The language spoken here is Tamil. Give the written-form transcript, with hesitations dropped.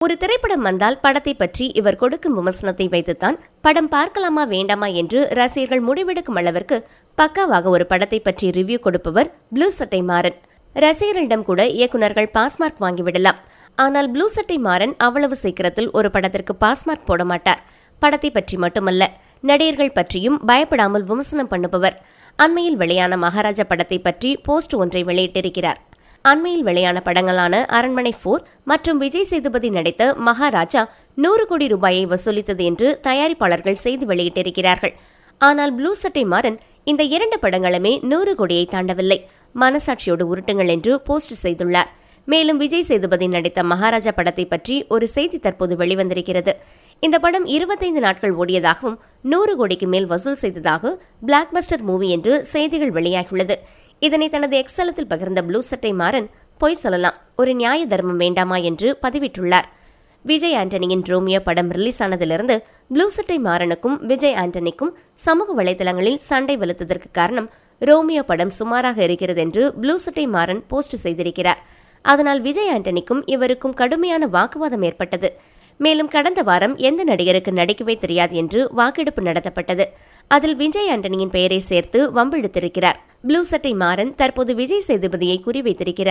ஒரு திரைப்படம் வந்தால் படத்தை பற்றி இவர் கொடுக்கும் விமர்சனத்தை வைத்துத்தான் படம் பார்க்கலாமா வேண்டாமா என்று ரசிகர்கள் முடிவெடுக்கும் அளவிற்கு பக்காவாக ஒரு படத்தை பற்றி ரிவ்யூ கொடுப்பவர் ப்ளூ சட்டை மாறன். ரசிகர்களிடம் கூட இயக்குநர்கள் பாஸ்மார்க் வாங்கிவிடலாம். ஆனால் ப்ளூ சட்டை மாறன் அவ்வளவு சீக்கிரத்தில் ஒரு படத்திற்கு பாஸ்மார்க் போட மாட்டார். படத்தை பற்றி மட்டுமல்ல, நடிகர்கள் பற்றியும் பயப்படாமல் விமர்சனம் பண்ணுபவர். அண்மையில் வெளியான மகாராஜா படத்தை பற்றி போஸ்ட் ஒன்றை வெளியிட்டிருக்கிறார். அண்மையில் வெளியான படங்களான அரண்மனை 4 மற்றும் விஜய் சேதுபதி நடித்த மகாராஜா 100 கோடி ரூபாயை வசூலித்தது என்று தயாரிப்பாளர்கள் செய்தி வெளியிட்டிருக்கிறார்கள். ஆனால் ப்ளூ சட்டை மாறன் இந்த 2 படங்களுமே 100 கோடியை தாண்டவில்லை, மனசாட்சியோடு உருட்டுங்கள் என்று போஸ்ட் செய்துள்ளார். மேலும் விஜய் சேதுபதி நடித்த மகாராஜா படத்தை பற்றி ஒரு செய்தி தற்போது வெளிவந்திருக்கிறது. இந்த படம் 25 நாட்கள் ஓடியதாகவும் 100 கோடிக்கு மேல் வசூல் செய்ததாக பிளாக் பஸ்டர் மூவி என்று செய்திகள் வெளியாகியுள்ளது. இதனை தனது எக்ஸலத்தில் பகிர்ந்த ப்ளூ சட்டை மாறன், பொய் சொல்லலாம், ஒரு நியாய தர்மம் வேண்டாமா என்று பதிவிட்டுள்ளார். விஜய் ஆண்டனியின் ரோமியோ படம் ரிலீஸ் ஆனதிலிருந்து ப்ளூ சட்டை மாறனுக்கும் விஜய் ஆண்டனிக்கும் சமூக வலைதளங்களில் சண்டை வலுத்ததற்கு காரணம் ரோமியோ படம் சுமாராக இருக்கிறது என்று ப்ளூ சட்டை மாறன் போஸ்ட் செய்திருக்கிறார். அதனால் விஜய் ஆண்டனிக்கும் இவருக்கும் கடுமையான வாக்குவாதம் ஏற்பட்டது. மேலும் கடந்த வாரம் எந்த நடிகருக்கு நடிக்கவே தெரியாது என்று வாக்கெடுப்பு நடத்தப்பட்டது. அதில் விஜய் ஆண்டனியின் பெயரை சேர்த்து வம்பிழுத்திருக்கிறார். ப்ளூ சட்டை மாறன் தற்போது விஜய் சேதுபதியை குறிவைத்திருக்கிறார்.